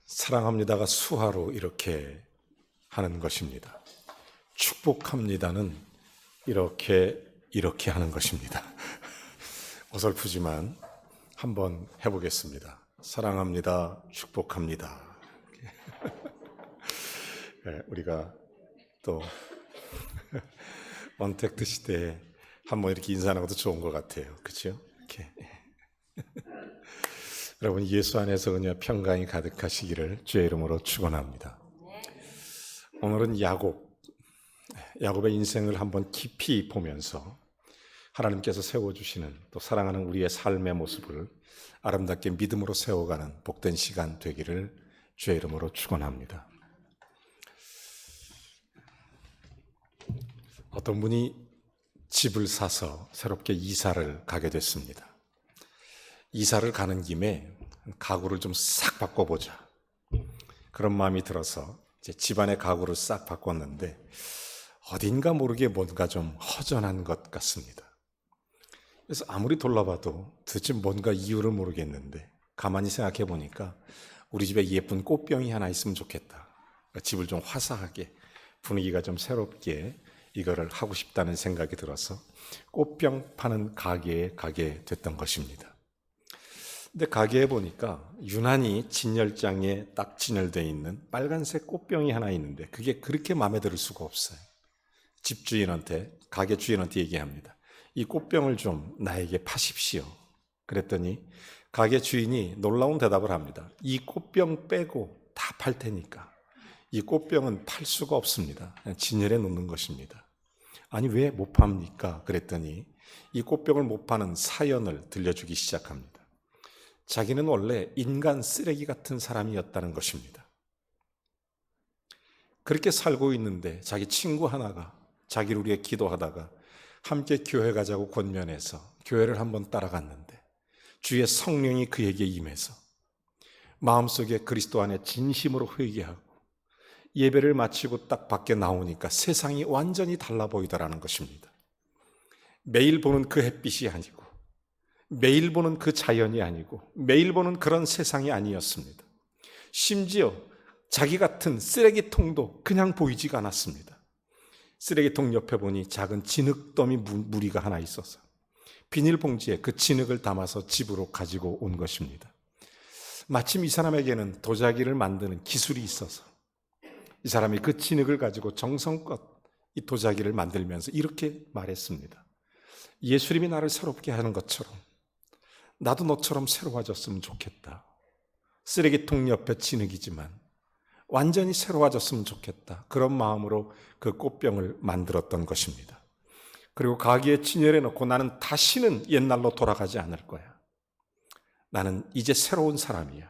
사랑합니다가 수화로 이렇게 하는 것입니다. 축복합니다는 이렇게 하는 것입니다. 어설프지만 한번 해보겠습니다. 사랑합니다. 축복합니다. 우리가 또 언택트 시대에 한번 이렇게 인사하는 것도 좋은 것 같아요. 그렇죠? 이렇게. 여러분, 예수 안에서 은혜와 평강이 가득하시기를 주의 이름으로 축원합니다. 오늘은 야곱의 인생을 한번 깊이 보면서 하나님께서 세워주시는, 또 사랑하는 우리의 삶의 모습을 아름답게 믿음으로 세워가는 복된 시간 되기를 주의 이름으로 축원합니다. 어떤 분이 집을 사서 새롭게 이사를 가게 됐습니다. 이사를 가는 김에 가구를 좀 싹 바꿔보자, 그런 마음이 들어서 이제 집안의 가구를 싹 바꿨는데 어딘가 모르게 뭔가 좀 허전한 것 같습니다. 그래서 아무리 돌아봐도 도대체 뭔가 이유를 모르겠는데 가만히 생각해 보니까 우리 집에 예쁜 꽃병이 하나 있으면 좋겠다. 그러니까 집을 좀 화사하게, 분위기가 좀 새롭게 이거를 하고 싶다는 생각이 들어서 꽃병 파는 가게에 가게 됐던 것입니다. 근데 가게에 보니까 유난히 진열장에 딱 진열되어 있는 빨간색 꽃병이 하나 있는데 그게 그렇게 마음에 들 수가 없어요. 집주인한테, 가게 주인한테 얘기합니다. 이 꽃병을 좀 나에게 파십시오. 그랬더니 가게 주인이 놀라운 대답을 합니다. 이 꽃병 빼고 다 팔 테니까. 이 꽃병은 팔 수가 없습니다. 그냥 진열해 놓는 것입니다. 아니, 왜 못 팝니까? 그랬더니 이 꽃병을 못 파는 사연을 들려주기 시작합니다. 자기는 원래 인간 쓰레기 같은 사람이었다는 것입니다. 그렇게 살고 있는데 자기 친구 하나가 자기를 위해 기도하다가 함께 교회 가자고 권면해서 교회를 한번 따라갔는데 주의 성령이 그에게 임해서 마음속에 그리스도 안에 진심으로 회개하고 예배를 마치고 딱 밖에 나오니까 세상이 완전히 달라 보이더라는 것입니다. 매일 보는 그 햇빛이 아니고, 매일 보는 그 자연이 아니고, 매일 보는 그런 세상이 아니었습니다. 심지어 자기 같은 쓰레기통도 그냥 보이지가 않았습니다. 쓰레기통 옆에 보니 작은 진흙더미 무리가 하나 있어서 비닐봉지에 그 진흙을 담아서 집으로 가지고 온 것입니다. 마침 이 사람에게는 도자기를 만드는 기술이 있어서 이 사람이 그 진흙을 가지고 정성껏 이 도자기를 만들면서 이렇게 말했습니다. 예수님이 나를 새롭게 하는 것처럼 나도 너처럼 새로워졌으면 좋겠다. 쓰레기통 옆에 진흙이지만 완전히 새로워졌으면 좋겠다. 그런 마음으로 그 꽃병을 만들었던 것입니다. 그리고 가게에 진열해 놓고 나는 다시는 옛날로 돌아가지 않을 거야. 나는 이제 새로운 사람이야.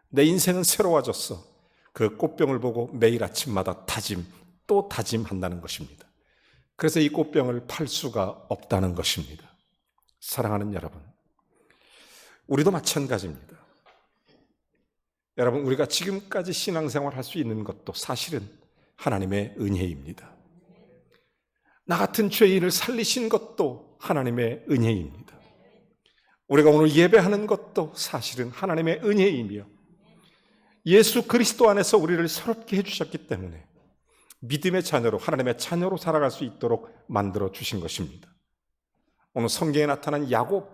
내 인생은 새로워졌어. 그 꽃병을 보고 매일 아침마다 또 다짐한다는 것입니다. 그래서 이 꽃병을 팔 수가 없다는 것입니다. 사랑하는 여러분, 우리도 마찬가지입니다. 여러분, 우리가 지금까지 신앙생활 할 수 있는 것도 사실은 하나님의 은혜입니다. 나 같은 죄인을 살리신 것도 하나님의 은혜입니다. 우리가 오늘 예배하는 것도 사실은 하나님의 은혜이며 예수 그리스도 안에서 우리를 새롭게 해주셨기 때문에 믿음의 자녀로, 하나님의 자녀로 살아갈 수 있도록 만들어 주신 것입니다. 오늘 성경에 나타난 야곱,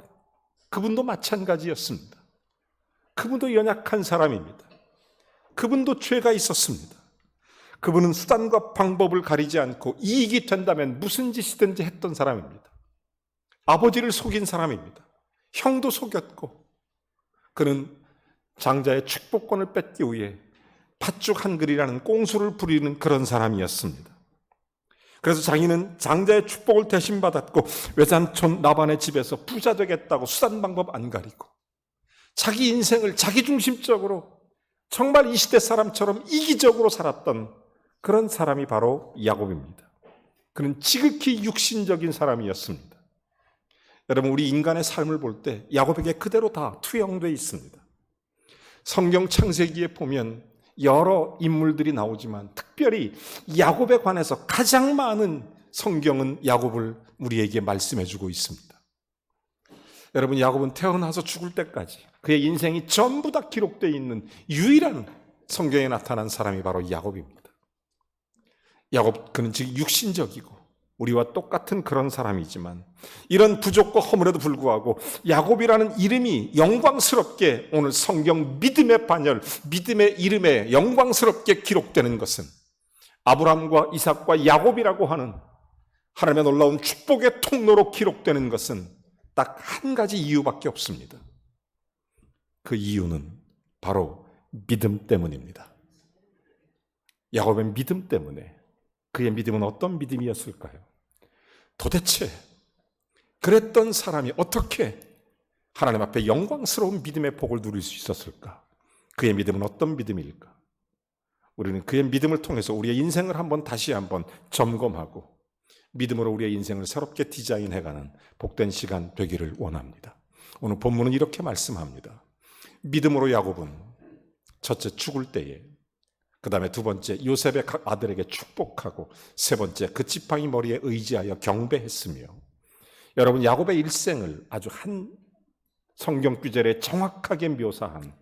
그분도 마찬가지였습니다. 그분도 연약한 사람입니다. 그분도 죄가 있었습니다. 그분은 수단과 방법을 가리지 않고 이익이 된다면 무슨 짓이든지 했던 사람입니다. 아버지를 속인 사람입니다. 형도 속였고, 그는 장자의 축복권을 뺏기 위해 팥죽 한 그리라는 꽁수를 부리는 그런 사람이었습니다. 그래서 자기는 장자의 축복을 대신 받았고 외삼촌 라반의 집에서 부자 되겠다고 수단 방법 안 가리고 자기 인생을 자기중심적으로 정말 이 시대 사람처럼 이기적으로 살았던 그런 사람이 바로 야곱입니다. 그는 지극히 육신적인 사람이었습니다. 여러분, 우리 인간의 삶을 볼 때 야곱에게 그대로 다 투영되어 있습니다. 성경 창세기에 보면 여러 인물들이 나오지만 특별히 야곱에 관해서 가장 많은 성경은 야곱을 우리에게 말씀해 주고 있습니다. 여러분, 야곱은 태어나서 죽을 때까지 그의 인생이 전부 다 기록되어 있는 유일한 성경에 나타난 사람이 바로 야곱입니다. 야곱, 그는 즉 육신적이고 우리와 똑같은 그런 사람이지만 이런 부족과 허물에도 불구하고 야곱이라는 이름이 영광스럽게 오늘 성경 믿음의 반열, 믿음의 이름에 영광스럽게 기록되는 것은 아브라함과 이삭과 야곱이라고 하는 하나님의 놀라운 축복의 통로로 기록되는 것은 딱 한 가지 이유밖에 없습니다. 그 이유는 바로 믿음 때문입니다. 야곱의 믿음 때문에. 그의 믿음은 어떤 믿음이었을까요? 도대체 그랬던 사람이 어떻게 하나님 앞에 영광스러운 믿음의 복을 누릴 수 있었을까? 그의 믿음은 어떤 믿음일까? 우리는 그의 믿음을 통해서 우리의 인생을 다시 한번 점검하고 믿음으로 우리의 인생을 새롭게 디자인해가는 복된 시간 되기를 원합니다. 오늘 본문은 이렇게 말씀합니다. 믿음으로 야곱은 첫째 죽을 때에, 그 다음에 두 번째 요셉의 아들에게 축복하고, 세 번째 그 지팡이 머리에 의지하여 경배했으며, 여러분 야곱의 일생을 아주 한 성경 구절에 정확하게 묘사한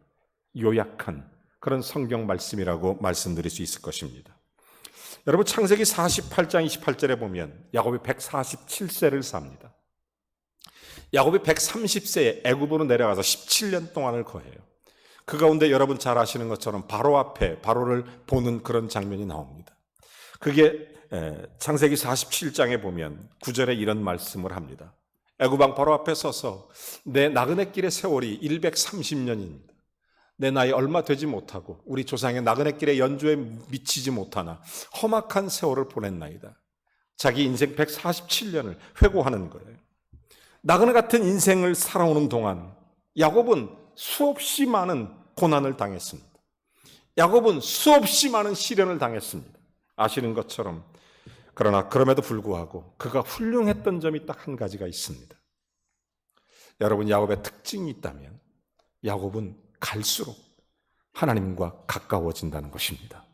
요약한 그런 성경 말씀이라고 말씀드릴 수 있을 것입니다. 여러분 창세기 48장 28절에 보면 야곱이 147세를 삽니다. 야곱이 130세에 애굽으로 내려가서 17년 동안을 거해요. 그 가운데 여러분 잘 아시는 것처럼 바로 앞에 바로를 보는 그런 장면이 나옵니다. 그게 창세기 47장에 보면 9절에 이런 말씀을 합니다. 애굽왕 바로 앞에 서서 내 나그네 길의 세월이 130년입니다. 내 나이 얼마 되지 못하고 우리 조상의 나그네 길의 연주에 미치지 못하나 험악한 세월을 보냈나이다. 자기 인생 147년을 회고하는 거예요. 나그네 같은 인생을 살아오는 동안 야곱은 수없이 많은 고난을 당했습니다. 야곱은 수없이 많은 시련을 당했습니다. 아시는 것처럼. 그러나 그럼에도 불구하고 그가 훌륭했던 점이 딱 한 가지가 있습니다. 여러분 야곱의 특징이 있다면 야곱은 갈수록 하나님과 가까워진다는 것입니다.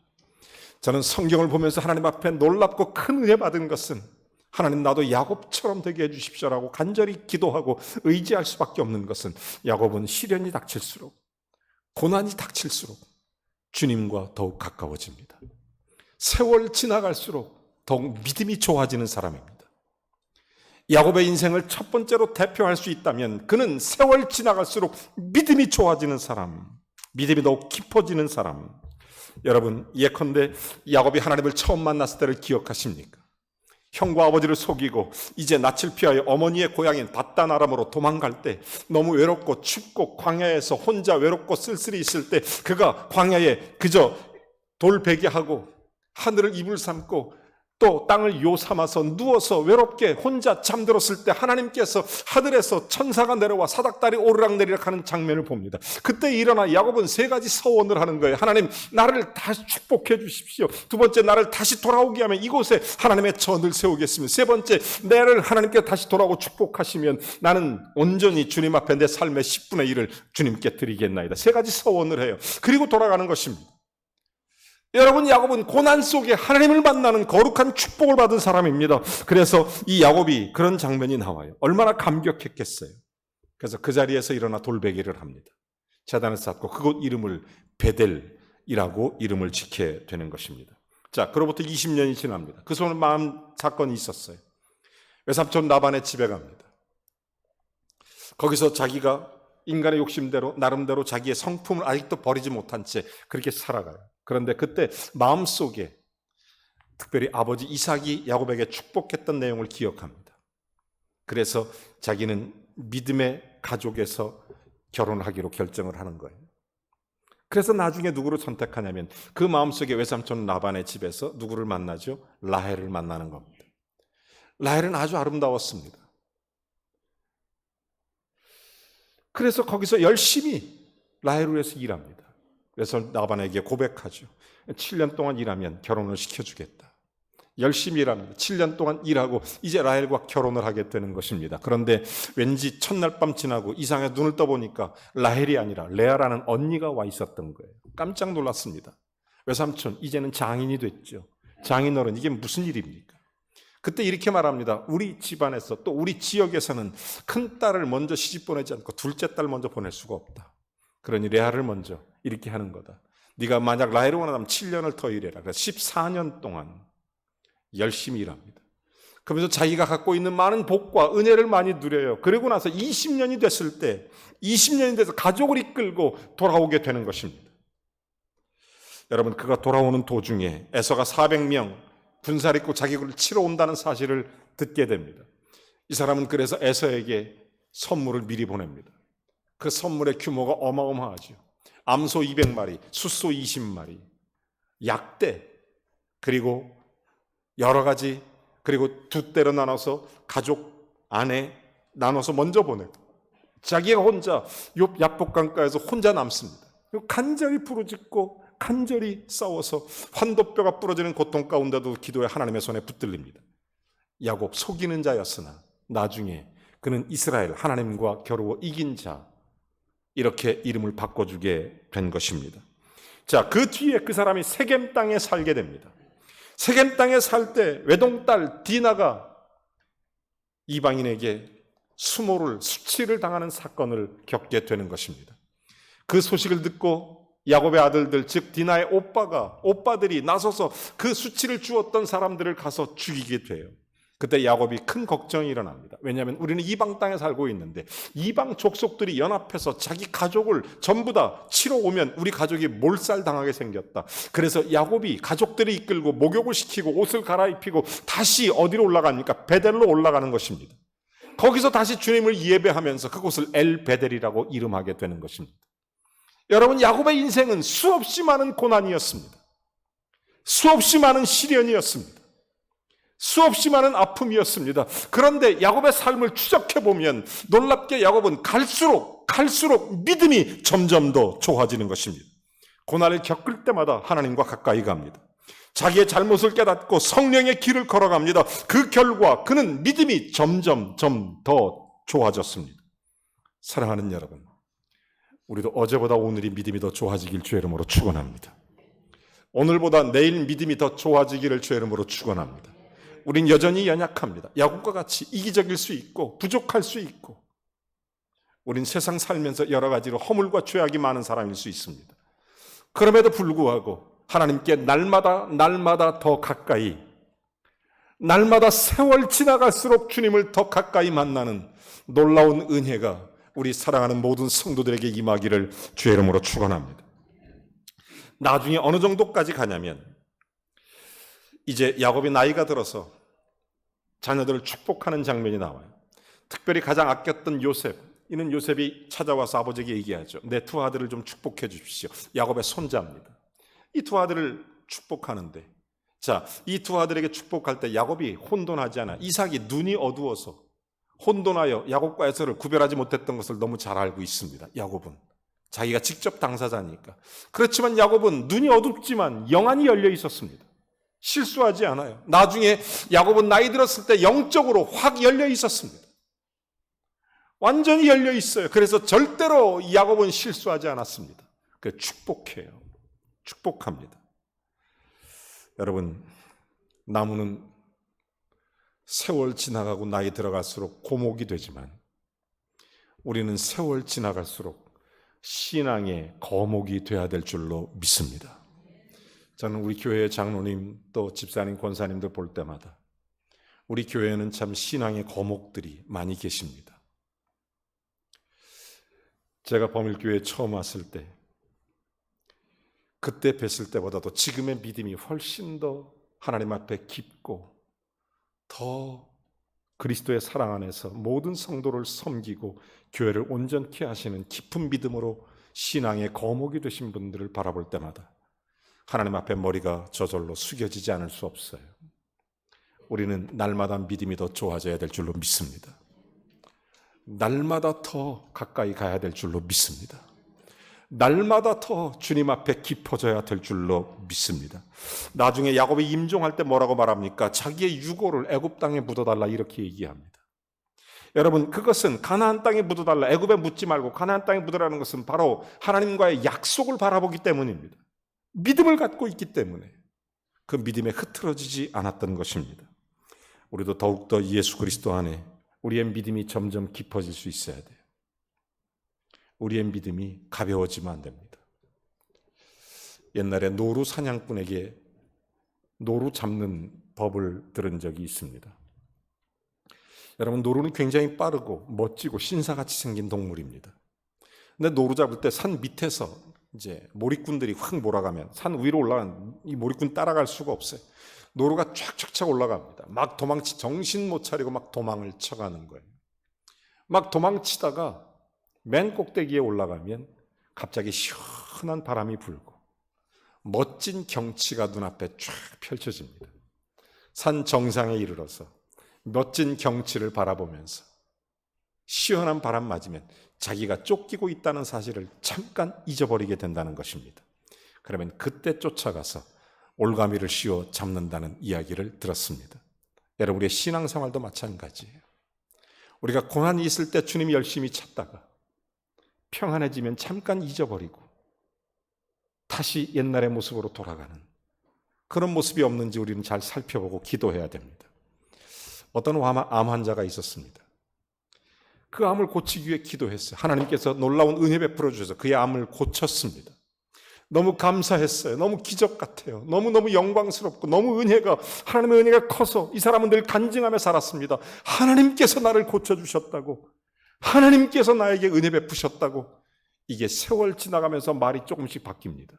저는 성경을 보면서 하나님 앞에 놀랍고 큰 은혜 받은 것은 하나님 나도 야곱처럼 되게 해주십시오라고 간절히 기도하고 의지할 수밖에 없는 것은 야곱은 시련이 닥칠수록, 고난이 닥칠수록 주님과 더욱 가까워집니다. 세월 지나갈수록 더욱 믿음이 좋아지는 사람입니다. 야곱의 인생을 첫 번째로 대표할 수 있다면 그는 세월 지나갈수록 믿음이 좋아지는 사람, 믿음이 더욱 깊어지는 사람. 여러분 예컨대 야곱이 하나님을 처음 만났을 때를 기억하십니까? 형과 아버지를 속이고 이제 낯을 피하여 어머니의 고향인 밧단 아람으로 도망갈 때 너무 외롭고 춥고 광야에서 혼자 외롭고 쓸쓸히 있을 때 그가 광야에 그저 돌베개하고 하늘을 이불 삼고 또 땅을 요 삼아서 누워서 외롭게 혼자 잠들었을 때 하나님께서 하늘에서 천사가 내려와 사닥다리 오르락내리락 하는 장면을 봅니다. 그때 일어나 야곱은 세 가지 서원을 하는 거예요. 하나님 나를 다시 축복해 주십시오. 두 번째 나를 다시 돌아오게 하면 이곳에 하나님의 전을 세우겠습니다. 세 번째 나를 하나님께 다시 돌아오고 축복하시면 나는 온전히 주님 앞에 내 삶의 10분의 1을 주님께 드리겠나이다. 세 가지 서원을 해요. 그리고 돌아가는 것입니다. 여러분 야곱은 고난 속에 하나님을 만나는 거룩한 축복을 받은 사람입니다. 그래서 이 야곱이 그런 장면이 나와요. 얼마나 감격했겠어요. 그래서 그 자리에서 일어나 돌베개를 합니다. 제단을 쌓고 그곳 이름을 베델이라고 이름을 짓게 되는 것입니다. 자, 그로부터 20년이 지납니다. 그 손은 마음 사건이 있었어요. 외삼촌 라반의 집에 갑니다. 거기서 자기가 인간의 욕심대로 나름대로 자기의 성품을 아직도 버리지 못한 채 그렇게 살아가요. 그런데 그때 마음속에 특별히 아버지 이삭이 야곱에게 축복했던 내용을 기억합니다. 그래서 자기는 믿음의 가족에서 결혼을 하기로 결정을 하는 거예요. 그래서 나중에 누구를 선택하냐면 그 마음속에 외삼촌 라반의 집에서 누구를 만나죠? 라헬을 만나는 겁니다. 라헬은 아주 아름다웠습니다. 그래서 거기서 열심히 라헬을 위해서 일합니다. 그래서 라반에게 고백하죠. 7년 동안 일하면 결혼을 시켜주겠다. 열심히 일합니다. 7년 동안 일하고 이제 라헬과 결혼을 하게 되는 것입니다. 그런데 왠지 첫날 밤 지나고 이상하게 눈을 떠보니까 라헬이 아니라 레아라는 언니가 와 있었던 거예요. 깜짝 놀랐습니다. 외삼촌 이제는 장인이 됐죠. 장인어른 이게 무슨 일입니까? 그때 이렇게 말합니다. 우리 집안에서 또 우리 지역에서는 큰 딸을 먼저 시집 보내지 않고 둘째 딸 먼저 보낼 수가 없다. 그러니 레아를 먼저 이렇게 하는 거다. 네가 만약 나이를 원하면 7년을 더 일해라. 그래서 14년 동안 열심히 일합니다. 그러면서 자기가 갖고 있는 많은 복과 은혜를 많이 누려요. 그리고 나서 20년이 됐을 때 20년이 돼서 가족을 이끌고 돌아오게 되는 것입니다. 여러분, 그가 돌아오는 도중에 에서가 400명 군사를 입고 자기를 치러 온다는 사실을 듣게 됩니다. 이 사람은 그래서 에서에게 선물을 미리 보냅니다. 그 선물의 규모가 어마어마하죠. 암소 200마리, 숫소 20마리, 약대, 그리고 여러 가지, 그리고 두 대로 나눠서 가족 안에 나눠서 먼저 보내고 자기가 혼자 욥 야복강가에서 혼자 남습니다. 간절히 부르짖고 간절히 싸워서 환도뼈가 부러지는 고통 가운데도 기도에 하나님의 손에 붙들립니다. 야곱 속이는 자였으나 나중에 그는 이스라엘 하나님과 겨루어 이긴 자, 이렇게 이름을 바꿔주게 된 것입니다. 자, 그 뒤에 그 사람이 세겜 땅에 살게 됩니다. 세겜 땅에 살 때 외동딸 디나가 이방인에게 수치를 당하는 사건을 겪게 되는 것입니다. 그 소식을 듣고 야곱의 아들들, 즉 디나의 오빠들이 나서서 그 수치를 주었던 사람들을 가서 죽이게 돼요. 그때 야곱이 큰 걱정이 일어납니다. 왜냐하면 우리는 이방 땅에 살고 있는데 이방 족속들이 연합해서 자기 가족을 전부 다 치러 오면 우리 가족이 몰살당하게 생겼다. 그래서 야곱이 가족들을 이끌고 목욕을 시키고 옷을 갈아입히고 다시 어디로 올라갑니까? 베델로 올라가는 것입니다. 거기서 다시 주님을 예배하면서 그곳을 엘베델이라고 이름하게 되는 것입니다. 여러분, 야곱의 인생은 수없이 많은 고난이었습니다. 수없이 많은 시련이었습니다. 수없이 많은 아픔이었습니다. 그런데 야곱의 삶을 추적해보면 놀랍게 야곱은 갈수록 믿음이 점점 더 좋아지는 것입니다. 고난을 겪을 때마다 하나님과 가까이 갑니다. 자기의 잘못을 깨닫고 성령의 길을 걸어갑니다. 그 결과 그는 믿음이 점점 더 좋아졌습니다. 사랑하는 여러분, 우리도 어제보다 오늘이 믿음이 더 좋아지길 주의 이름으로 축원합니다. 오늘보다 내일 믿음이 더 좋아지기를 주의 이름으로 축원합니다. 우린 여전히 연약합니다. 야곱과 같이 이기적일 수 있고 부족할 수 있고 우린 세상 살면서 여러 가지로 허물과 죄악이 많은 사람일 수 있습니다. 그럼에도 불구하고 하나님께 날마다 더 가까이, 날마다 세월 지나갈수록 주님을 더 가까이 만나는 놀라운 은혜가 우리 사랑하는 모든 성도들에게 임하기를 주의 이름으로 축원합니다. 나중에 어느 정도까지 가냐면 이제 야곱이 나이가 들어서 자녀들을 축복하는 장면이 나와요. 특별히 가장 아꼈던 요셉, 이는 요셉이 찾아와서 아버지에게 얘기하죠. 내 두 아들을 좀 축복해 주십시오. 야곱의 손자입니다. 이 두 아들을 축복하는데, 자, 이 두 아들에게 축복할 때 야곱이 혼돈하지 않아. 이삭이 눈이 어두워서 혼돈하여 야곱과 에서를 구별하지 못했던 것을 너무 잘 알고 있습니다. 야곱은 자기가 직접 당사자니까. 그렇지만 야곱은 눈이 어둡지만 영안이 열려 있었습니다. 실수하지 않아요. 나중에 야곱은 나이 들었을 때 영적으로 확 열려 있었습니다. 완전히 열려 있어요. 그래서 절대로 야곱은 실수하지 않았습니다. 그 축복해요. 축복합니다. 여러분, 나무는 세월 지나가고 나이 들어갈수록 고목이 되지만 우리는 세월 지나갈수록 신앙의 거목이 되어야 될 줄로 믿습니다. 저는 우리 교회의 장로님 또 집사님, 권사님들 볼 때마다 우리 교회에는 참 신앙의 거목들이 많이 계십니다. 제가 범일교회에 처음 왔을 때 그때 뵀을 때보다도 지금의 믿음이 훨씬 더 하나님 앞에 깊고 더 그리스도의 사랑 안에서 모든 성도를 섬기고 교회를 온전케 하시는 깊은 믿음으로 신앙의 거목이 되신 분들을 바라볼 때마다 하나님 앞에 머리가 저절로 숙여지지 않을 수 없어요. 우리는 날마다 믿음이 더 좋아져야 될 줄로 믿습니다. 날마다 더 가까이 가야 될 줄로 믿습니다. 날마다 더 주님 앞에 깊어져야 될 줄로 믿습니다. 나중에 야곱이 임종할 때 뭐라고 말합니까? 자기의 유고를 애굽 땅에 묻어달라 이렇게 얘기합니다. 여러분, 그것은 가나안 땅에 묻어달라, 애굽에 묻지 말고 가나안 땅에 묻으라는 것은 바로 하나님과의 약속을 바라보기 때문입니다. 믿음을 갖고 있기 때문에 그 믿음에 흐트러지지 않았던 것입니다. 우리도 더욱더 예수 그리스도 안에 우리의 믿음이 점점 깊어질 수 있어야 돼요. 우리의 믿음이 가벼워지면 안 됩니다. 옛날에 노루 사냥꾼에게 노루 잡는 법을 들은 적이 있습니다. 여러분, 노루는 굉장히 빠르고 멋지고 신사같이 생긴 동물입니다. 근데 노루 잡을 때 산 밑에서 이제 몰입꾼들이 확 몰아가면 산 위로 올라간 이 몰입꾼 따라갈 수가 없어요. 노루가 쫙쫙쫙 올라갑니다. 막 정신 못 차리고 막 도망을 쳐가는 거예요. 막 도망치다가 맨 꼭대기에 올라가면 갑자기 시원한 바람이 불고 멋진 경치가 눈앞에 쫙 펼쳐집니다. 산 정상에 이르러서 멋진 경치를 바라보면서 시원한 바람 맞으면 자기가 쫓기고 있다는 사실을 잠깐 잊어버리게 된다는 것입니다. 그러면 그때 쫓아가서 올가미를 씌워 잡는다는 이야기를 들었습니다. 여러분, 우리의 신앙생활도 마찬가지예요. 우리가 고난이 있을 때 주님이 열심히 찾다가 평안해지면 잠깐 잊어버리고 다시 옛날의 모습으로 돌아가는 그런 모습이 없는지 우리는 잘 살펴보고 기도해야 됩니다. 어떤 암 환자가 있었습니다. 그 암을 고치기 위해 기도했어요. 하나님께서 놀라운 은혜 베풀어 주셔서 그의 암을 고쳤습니다. 너무 감사했어요. 너무 기적 같아요. 너무너무 영광스럽고 너무 하나님의 은혜가 커서 이 사람은 늘 간증하며 살았습니다. 하나님께서 나를 고쳐주셨다고, 하나님께서 나에게 은혜 베푸셨다고. 이게 세월 지나가면서 말이 조금씩 바뀝니다.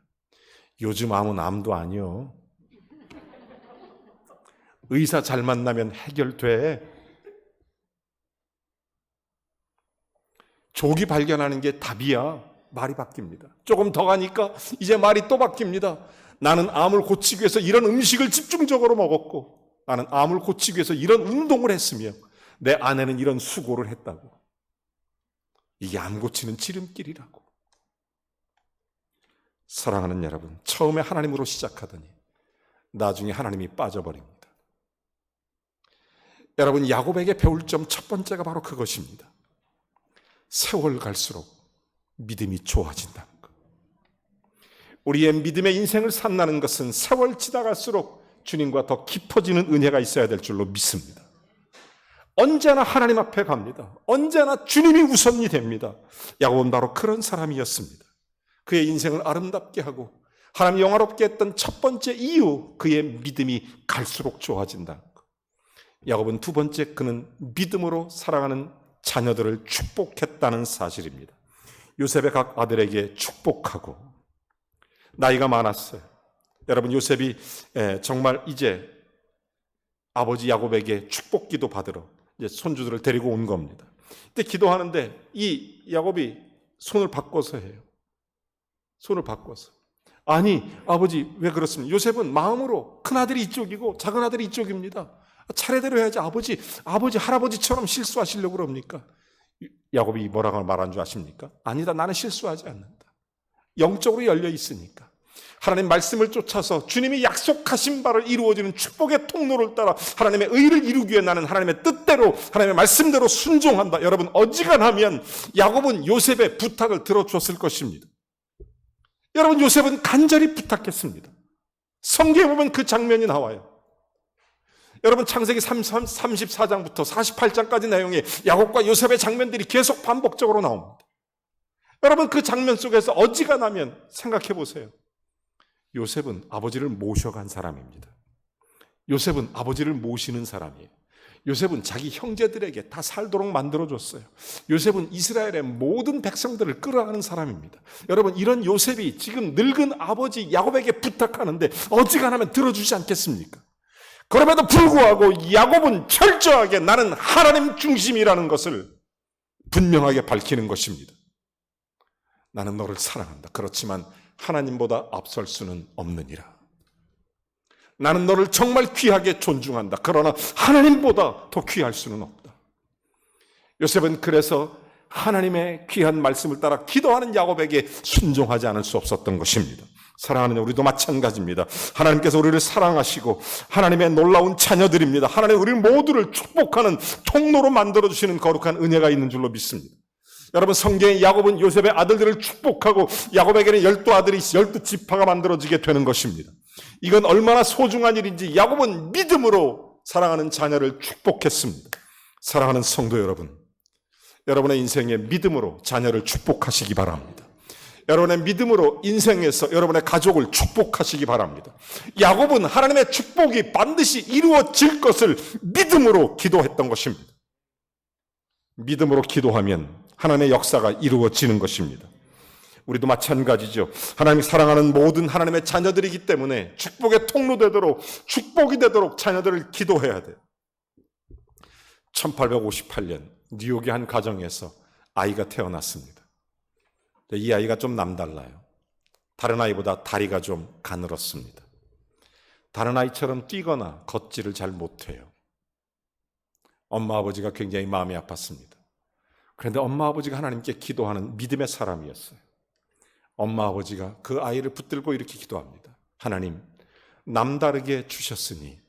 요즘 암은 암도 아니요. 의사 잘 만나면 해결돼. 조기 발견하는 게 답이야. 말이 바뀝니다. 조금 더 가니까 이제 말이 또 바뀝니다. 나는 암을 고치기 위해서 이런 음식을 집중적으로 먹었고, 나는 암을 고치기 위해서 이런 운동을 했으며, 내 아내는 이런 수고를 했다고. 이게 암 고치는 지름길이라고. 사랑하는 여러분, 처음에 하나님으로 시작하더니 나중에 하나님이 빠져버립니다. 여러분, 야곱에게 배울 점 첫 번째가 바로 그것입니다. 세월 갈수록 믿음이 좋아진다는 것. 우리의 믿음의 인생을 산다는 것은 세월 지나갈수록 주님과 더 깊어지는 은혜가 있어야 될 줄로 믿습니다. 언제나 하나님 앞에 갑니다. 언제나 주님이 우선이 됩니다. 야곱은 바로 그런 사람이었습니다. 그의 인생을 아름답게 하고 하나님 영화롭게 했던 첫 번째 이유, 그의 믿음이 갈수록 좋아진다는 것. 야곱은 두 번째, 그는 믿음으로 사랑하는 자녀들을 축복했다는 사실입니다. 요셉의 각 아들에게 축복하고, 나이가 많았어요. 여러분, 요셉이 정말 이제 아버지 야곱에게 축복기도 받으러 이제 손주들을 데리고 온 겁니다. 근데 기도하는데 이 야곱이 손을 바꿔서 해요. 손을 바꿔서. 아니, 아버지 왜 그렇습니까? 요셉은 마음으로 큰아들이 이쪽이고 작은아들이 이쪽입니다. 차례대로 해야지 아버지, 할아버지처럼 실수하시려고 그럽니까? 야곱이 뭐라고 말한 줄 아십니까? 아니다, 나는 실수하지 않는다. 영적으로 열려 있으니까. 하나님 말씀을 쫓아서 주님이 약속하신 바를 이루어지는 축복의 통로를 따라 하나님의 의를 이루기 위해 나는 하나님의 뜻대로, 하나님의 말씀대로 순종한다. 여러분, 어지간하면 야곱은 요셉의 부탁을 들어줬을 것입니다. 여러분, 요셉은 간절히 부탁했습니다. 성경에 보면 그 장면이 나와요. 여러분, 창세기 34장부터 48장까지 내용에 야곱과 요셉의 장면들이 계속 반복적으로 나옵니다. 여러분, 그 장면 속에서 어지간하면 생각해 보세요. 요셉은 아버지를 모셔간 사람입니다. 요셉은 아버지를 모시는 사람이에요. 요셉은 자기 형제들에게 다 살도록 만들어줬어요. 요셉은 이스라엘의 모든 백성들을 끌어가는 사람입니다. 여러분, 이런 요셉이 지금 늙은 아버지 야곱에게 부탁하는데 어지간하면 들어주지 않겠습니까? 그럼에도 불구하고 야곱은 철저하게 나는 하나님 중심이라는 것을 분명하게 밝히는 것입니다. 나는 너를 사랑한다. 그렇지만 하나님보다 앞설 수는 없느니라. 나는 너를 정말 귀하게 존중한다. 그러나 하나님보다 더 귀할 수는 없다. 요셉은 그래서 하나님의 귀한 말씀을 따라 기도하는 야곱에게 순종하지 않을 수 없었던 것입니다. 사랑하는 우리도 마찬가지입니다. 하나님께서 우리를 사랑하시고 하나님의 놀라운 자녀들입니다. 하나님 우리 모두를 축복하는 통로로 만들어주시는 거룩한 은혜가 있는 줄로 믿습니다. 여러분, 성경에 야곱은 요셉의 아들들을 축복하고 야곱에게는 12아들이 12지파가 만들어지게 되는 것입니다. 이건 얼마나 소중한 일인지 야곱은 믿음으로 사랑하는 자녀를 축복했습니다. 사랑하는 성도 여러분, 여러분의 인생에 믿음으로 자녀를 축복하시기 바랍니다. 여러분의 믿음으로 인생에서 여러분의 가족을 축복하시기 바랍니다. 야곱은 하나님의 축복이 반드시 이루어질 것을 믿음으로 기도했던 것입니다. 믿음으로 기도하면 하나님의 역사가 이루어지는 것입니다. 우리도 마찬가지죠. 하나님이 사랑하는 모든 하나님의 자녀들이기 때문에 축복의 통로 되도록, 축복이 되도록 자녀들을 기도해야 돼요. 1858년 뉴욕의 한 가정에서 아이가 태어났습니다. 이 아이가 좀 남달라요. 다른 아이보다 다리가 좀 가늘었습니다. 다른 아이처럼 뛰거나 걷지를 잘 못해요. 엄마 아버지가 굉장히 마음이 아팠습니다. 그런데 엄마 아버지가 하나님께 기도하는 믿음의 사람이었어요. 엄마 아버지가 그 아이를 붙들고 이렇게 기도합니다. 하나님, 남다르게 주셨으니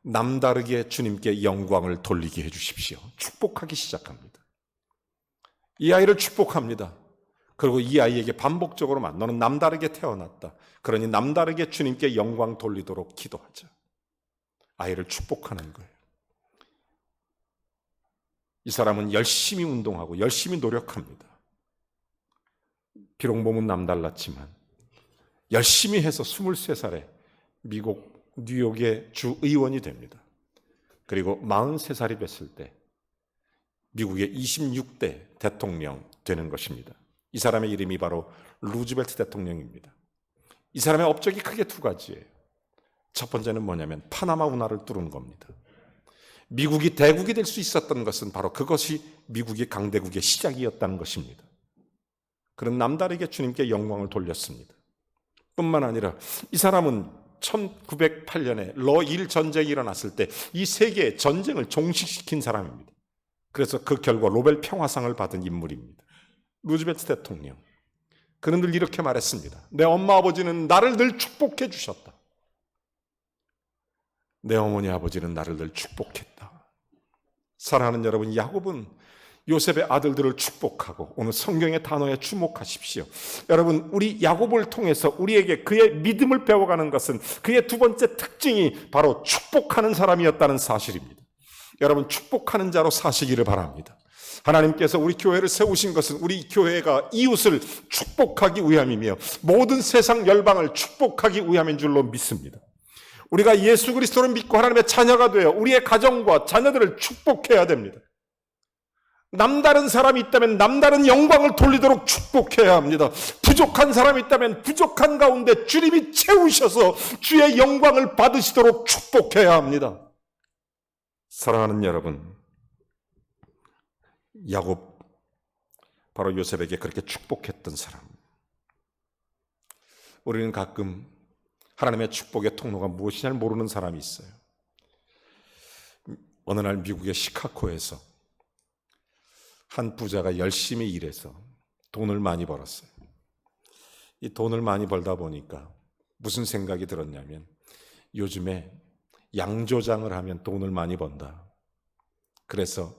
남다르게 주님께 영광을 돌리게 해주십시오. 축복하기 시작합니다. 이 아이를 축복합니다. 그리고 이 아이에게 반복적으로 너는 남다르게 태어났다. 그러니 남다르게 주님께 영광 돌리도록 기도하자. 아이를 축복하는 거예요. 이 사람은 열심히 운동하고 열심히 노력합니다. 비록 몸은 남달랐지만 열심히 해서 23살에 미국 뉴욕의 주의원이 됩니다. 그리고 43살이 됐을 때 미국의 26대 대통령 되는 것입니다. 이 사람의 이름이 바로 루즈벨트 대통령입니다. 이 사람의 업적이 크게 두 가지예요. 첫 번째는 뭐냐면 파나마 운하를 뚫은 겁니다. 미국이 대국이 될 수 있었던 것은 바로 그것이 미국이 강대국의 시작이었다는 것입니다. 그런 남다르게 주님께 영광을 돌렸습니다. 뿐만 아니라 이 사람은 1908년에 러일 전쟁이 일어났을 때 이 세계의 전쟁을 종식시킨 사람입니다. 그래서 그 결과 노벨 평화상을 받은 인물입니다. 루즈벨트 대통령. 그는 늘 이렇게 말했습니다. 내 엄마 아버지는 나를 늘 축복해 주셨다. 내 어머니 아버지는 나를 늘 축복했다. 사랑하는 여러분, 야곱은 요셉의 아들들을 축복하고 오늘 성경의 단어에 주목하십시오. 여러분, 우리 야곱을 통해서 우리에게 그의 믿음을 배워가는 것은 그의 두 번째 특징이 바로 축복하는 사람이었다는 사실입니다. 여러분, 축복하는 자로 사시기를 바랍니다. 하나님께서 우리 교회를 세우신 것은 우리 교회가 이웃을 축복하기 위함이며 모든 세상 열방을 축복하기 위함인 줄로 믿습니다. 우리가 예수 그리스도를 믿고 하나님의 자녀가 되어 우리의 가정과 자녀들을 축복해야 됩니다. 남다른 사람이 있다면 남다른 영광을 돌리도록 축복해야 합니다. 부족한 사람이 있다면 부족한 가운데 주님이 채우셔서 주의 영광을 받으시도록 축복해야 합니다. 사랑하는 여러분, 야곱, 바로 요셉에게 그렇게 축복했던 사람. 우리는 가끔 하나님의 축복의 통로가 무엇이냐를 모르는 사람이 있어요. 어느 날 미국의 시카고에서 한 부자가 열심히 일해서 돈을 많이 벌었어요. 이 돈을 많이 벌다 보니까 무슨 생각이 들었냐면 요즘에 양조장을 하면 돈을 많이 번다. 그래서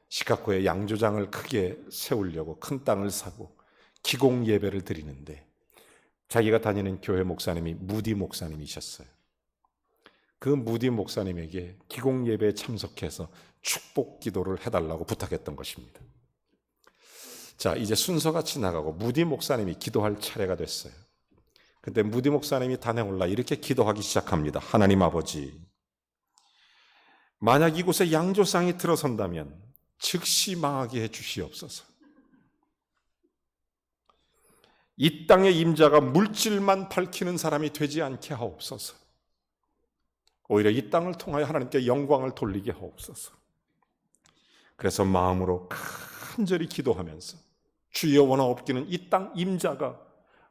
시카고에 양조장을 크게 세우려고 큰 땅을 사고 기공 예배를 드리는데 자기가 다니는 교회 목사님이 무디 목사님이셨어요. 그 무디 목사님에게 기공 예배에 참석해서 축복 기도를 해달라고 부탁했던 것입니다. 자, 이제 순서가 지나가고 무디 목사님이 기도할 차례가 됐어요. 근데 무디 목사님이 단에 올라 이렇게 기도하기 시작합니다. 하나님 아버지, 만약 이곳에 양조상이 들어선다면 즉시 망하게 해주시옵소서. 이 땅의 임자가 물질만 밝히는 사람이 되지 않게 하옵소서. 오히려 이 땅을 통하여 하나님께 영광을 돌리게 하옵소서. 그래서 마음으로 간절히 기도하면서 주여 원하옵기는 이 땅 임자가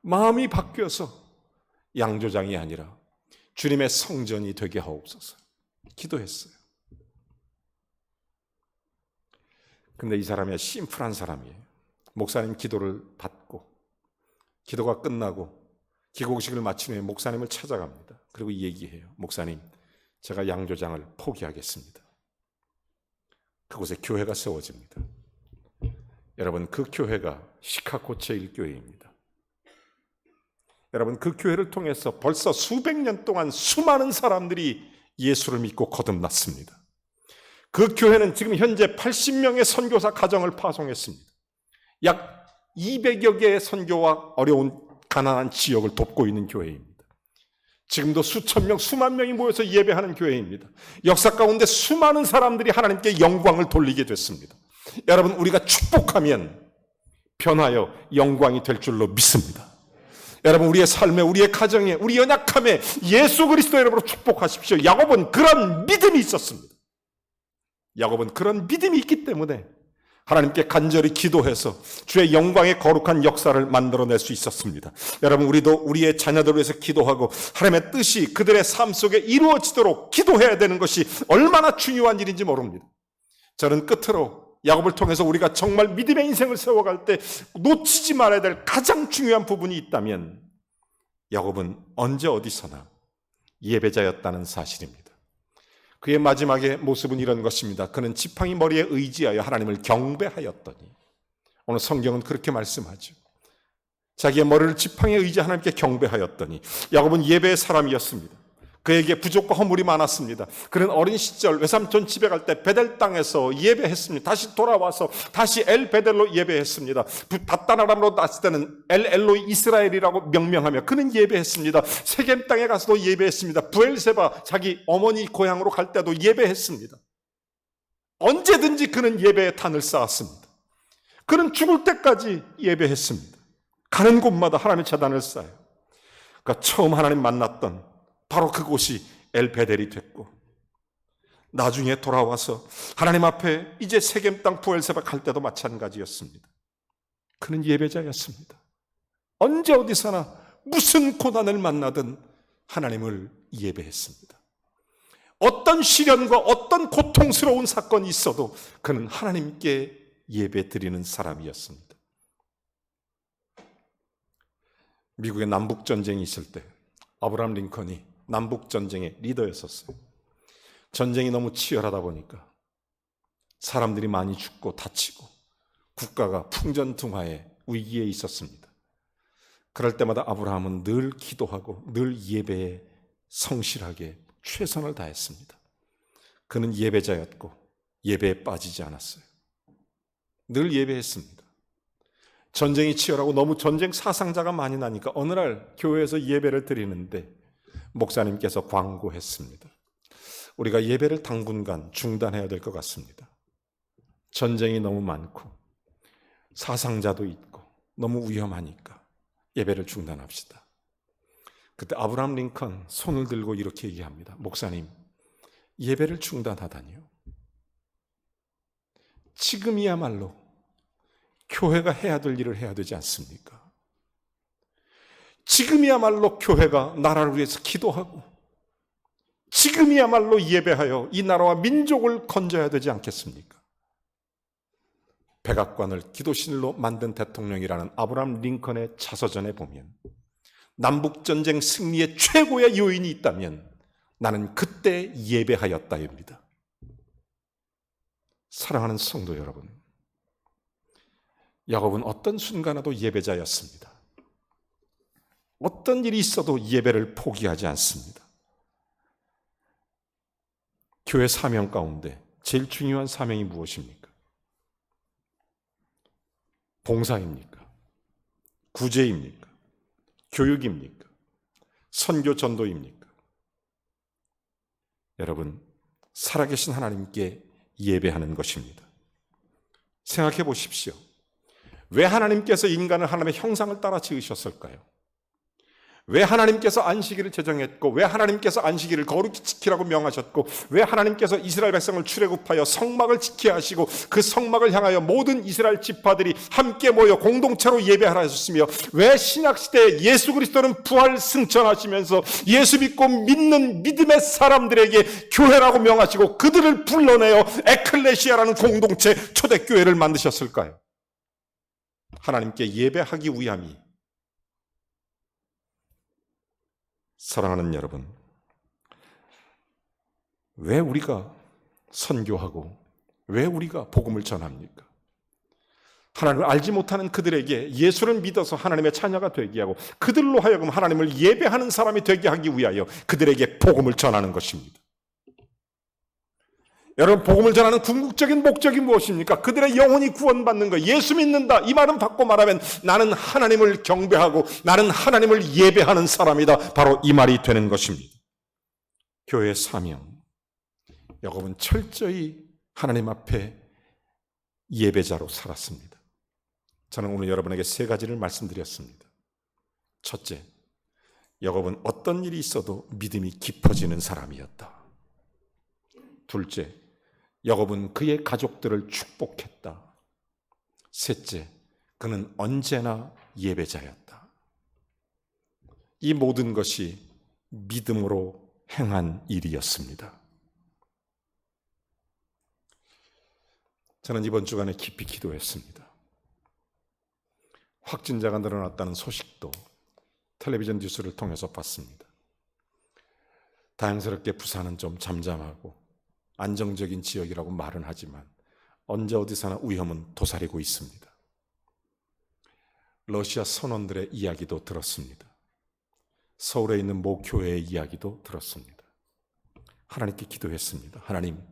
마음이 바뀌어서 양조장이 아니라 주님의 성전이 되게 하옵소서. 기도했어요. 근데 이 사람이 심플한 사람이에요. 목사님 기도를 받고 기도가 끝나고 기고식을 마친 후에 목사님을 찾아갑니다. 그리고 얘기해요. 목사님, 제가 양조장을 포기하겠습니다. 그곳에 교회가 세워집니다. 여러분, 그 교회가 시카고 제1교회입니다. 여러분, 그 교회를 통해서 벌써 수백 년 동안 수많은 사람들이 예수를 믿고 거듭났습니다. 그 교회는 지금 현재 80명의 선교사 가정을 파송했습니다. 약 200여 개의 선교와 어려운 가난한 지역을 돕고 있는 교회입니다. 지금도 수천 명, 수만 명이 모여서 예배하는 교회입니다. 역사 가운데 수많은 사람들이 하나님께 영광을 돌리게 됐습니다. 여러분, 우리가 축복하면 변하여 영광이 될 줄로 믿습니다. 여러분, 우리의 삶에, 우리의 가정에, 우리 연약함에 예수 그리스도의 이름으로 축복하십시오. 야곱은 그런 믿음이 있었습니다. 야곱은 그런 믿음이 있기 때문에 하나님께 간절히 기도해서 주의 영광의 거룩한 역사를 만들어낼 수 있었습니다. 여러분, 우리도 우리의 자녀들을 위해서 기도하고 하나님의 뜻이 그들의 삶 속에 이루어지도록 기도해야 되는 것이 얼마나 중요한 일인지 모릅니다. 저는 끝으로 야곱을 통해서 우리가 정말 믿음의 인생을 세워갈 때 놓치지 말아야 될 가장 중요한 부분이 있다면 야곱은 언제 어디서나 예배자였다는 사실입니다. 그의 마지막의 모습은 이런 것입니다. 그는 지팡이 머리에 의지하여 하나님을 경배하였더니, 오늘 성경은 그렇게 말씀하죠. 자기의 머리를 지팡이에 의지하여 하나님께 경배하였더니, 야곱은 예배의 사람이었습니다. 그에게 부족과 허물이 많았습니다. 그는 어린 시절 외삼촌 집에 갈 때 베델 땅에서 예배했습니다. 다시 돌아와서 다시 엘 베델로 예배했습니다. 바단 아람으로 났을 때는 엘 엘로이 이스라엘이라고 명명하며 그는 예배했습니다. 세겜 땅에 가서도 예배했습니다. 부엘세바 자기 어머니 고향으로 갈 때도 예배했습니다. 언제든지 그는 예배의 탄을 쌓았습니다. 그는 죽을 때까지 예배했습니다. 가는 곳마다 하나님의 제단을 쌓아요. 그러니까 처음 하나님 만났던 바로 그곳이 엘베델이 됐고, 나중에 돌아와서 하나님 앞에 이제 세겜 땅 부엘세바 갈 때도 마찬가지였습니다. 그는 예배자였습니다. 언제 어디서나 무슨 고난을 만나든 하나님을 예배했습니다. 어떤 시련과 어떤 고통스러운 사건이 있어도 그는 하나님께 예배 드리는 사람이었습니다. 미국의 남북전쟁이 있을 때 아브라함 링컨이 남북전쟁의 리더였었어요. 전쟁이 너무 치열하다 보니까 사람들이 많이 죽고 다치고 국가가 풍전등화의 위기에 있었습니다. 그럴 때마다 아브라함은 늘 기도하고 늘 예배에 성실하게 최선을 다했습니다. 그는 예배자였고 예배에 빠지지 않았어요. 늘 예배했습니다. 전쟁이 치열하고 너무 전쟁 사상자가 많이 나니까 어느 날 교회에서 예배를 드리는데 목사님께서 광고했습니다. 우리가 예배를 당분간 중단해야 될 것 같습니다. 전쟁이 너무 많고 사상자도 있고 너무 위험하니까 예배를 중단합시다. 그때 아브라함 링컨 손을 들고 이렇게 얘기합니다. 목사님, 예배를 중단하다니요? 지금이야말로 교회가 해야 될 일을 해야 되지 않습니까? 지금이야말로 교회가 나라를 위해서 기도하고 지금이야말로 예배하여 이 나라와 민족을 건져야 되지 않겠습니까? 백악관을 기도실로 만든 대통령이라는 아브라함 링컨의 자서전에 보면 남북전쟁 승리의 최고의 요인이 있다면 나는 그때 예배하였다입니다. 사랑하는 성도 여러분, 야곱은 어떤 순간에도 예배자였습니다. 어떤 일이 있어도 예배를 포기하지 않습니다. 교회 사명 가운데 제일 중요한 사명이 무엇입니까? 봉사입니까? 구제입니까? 교육입니까? 선교 전도입니까? 여러분, 살아계신 하나님께 예배하는 것입니다. 생각해 보십시오. 왜 하나님께서 인간을 하나님의 형상을 따라 지으셨을까요? 왜 하나님께서 안식일을 제정했고, 왜 하나님께서 안식일을 거룩히 지키라고 명하셨고, 왜 하나님께서 이스라엘 백성을 출애굽하여 성막을 지켜야 하시고 그 성막을 향하여 모든 이스라엘 지파들이 함께 모여 공동체로 예배하라 하셨으며, 왜 신약시대에 예수 그리스도는 부활 승천하시면서 예수 믿고 믿는 믿음의 사람들에게 교회라고 명하시고 그들을 불러내어 에클레시아라는 공동체 초대교회를 만드셨을까요? 하나님께 예배하기 위함이. 사랑하는 여러분, 왜 우리가 선교하고 왜 우리가 복음을 전합니까? 하나님을 알지 못하는 그들에게 예수를 믿어서 하나님의 자녀가 되게 하고 그들로 하여금 하나님을 예배하는 사람이 되게 하기 위하여 그들에게 복음을 전하는 것입니다. 여러분, 복음을 전하는 궁극적인 목적이 무엇입니까? 그들의 영혼이 구원받는 것. 예수 믿는다. 이 말은 바꿔 말하면 나는 하나님을 경배하고 나는 하나님을 예배하는 사람이다. 바로 이 말이 되는 것입니다. 교회의 사명. 야곱은 철저히 하나님 앞에 예배자로 살았습니다. 저는 오늘 여러분에게 세 가지를 말씀드렸습니다. 첫째, 야곱은 어떤 일이 있어도 믿음이 깊어지는 사람이었다. 둘째, 야곱은 그의 가족들을 축복했다. 셋째, 그는 언제나 예배자였다. 이 모든 것이 믿음으로 행한 일이었습니다. 저는 이번 주간에 깊이 기도했습니다. 확진자가 늘어났다는 소식도 텔레비전 뉴스를 통해서 봤습니다. 다행스럽게 부산은 좀 잠잠하고 안정적인 지역이라고 말은 하지만 언제 어디서나 위험은 도사리고 있습니다. 러시아 선원들의 이야기도 들었습니다. 서울에 있는 모 교회의 이야기도 들었습니다. 하나님께 기도했습니다. 하나님,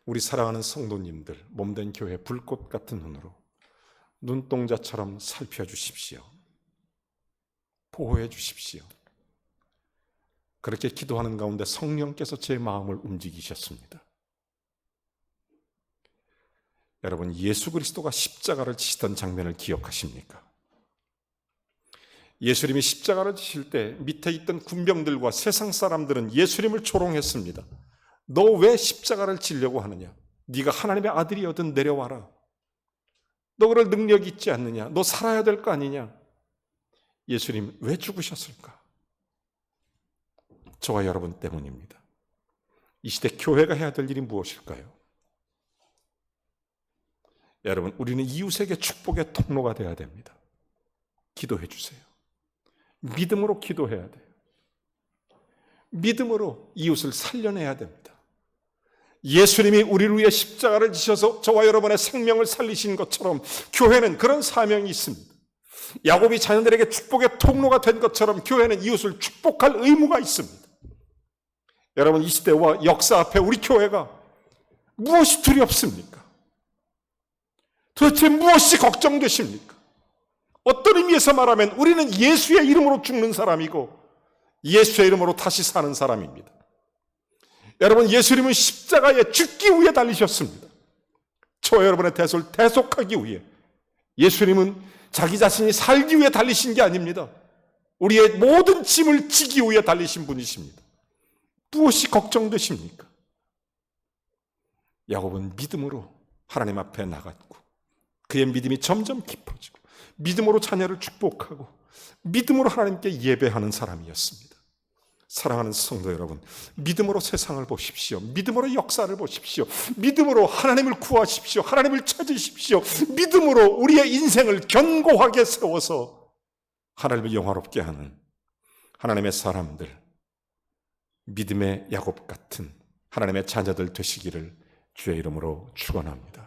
우리 사랑하는 성도님들 몸된 교회 불꽃 같은 눈으로 눈동자처럼 살펴주십시오. 보호해 주십시오. 그렇게 기도하는 가운데 성령께서 제 마음을 움직이셨습니다. 여러분, 예수 그리스도가 십자가를 지시던 장면을 기억하십니까? 예수님이 십자가를 지실 때 밑에 있던 군병들과 세상 사람들은 예수님을 조롱했습니다. 너 왜 십자가를 지려고 하느냐? 네가 하나님의 아들이거든 내려와라. 너 그럴 능력이 있지 않느냐? 너 살아야 될 거 아니냐? 예수님 왜 죽으셨을까? 저와 여러분 때문입니다. 이 시대 교회가 해야 될 일이 무엇일까요? 여러분, 우리는 이웃에게 축복의 통로가 되어야 됩니다. 기도해 주세요. 믿음으로 기도해야 돼요. 믿음으로 이웃을 살려내야 됩니다. 예수님이 우리를 위해 십자가를 지셔서 저와 여러분의 생명을 살리신 것처럼 교회는 그런 사명이 있습니다. 야곱이 자녀들에게 축복의 통로가 된 것처럼 교회는 이웃을 축복할 의무가 있습니다. 여러분, 이 시대와 역사 앞에 우리 교회가 무엇이 두렵습니까? 도대체 무엇이 걱정되십니까? 어떤 의미에서 말하면 우리는 예수의 이름으로 죽는 사람이고 예수의 이름으로 다시 사는 사람입니다. 여러분, 예수님은 십자가에 죽기 위해 달리셨습니다. 저와 여러분의 대소를 대속하기 위해. 예수님은 자기 자신이 살기 위해 달리신 게 아닙니다. 우리의 모든 짐을 지기 위해 달리신 분이십니다. 무엇이 걱정되십니까? 야곱은 믿음으로 하나님 앞에 나갔고 그의 믿음이 점점 깊어지고 믿음으로 자녀를 축복하고 믿음으로 하나님께 예배하는 사람이었습니다. 사랑하는 성도 여러분, 믿음으로 세상을 보십시오. 믿음으로 역사를 보십시오. 믿음으로 하나님을 구하십시오. 하나님을 찾으십시오. 믿음으로 우리의 인생을 견고하게 세워서 하나님을 영화롭게 하는 하나님의 사람들, 믿음의 야곱 같은 하나님의 자녀들 되시기를 주의 이름으로 축원합니다.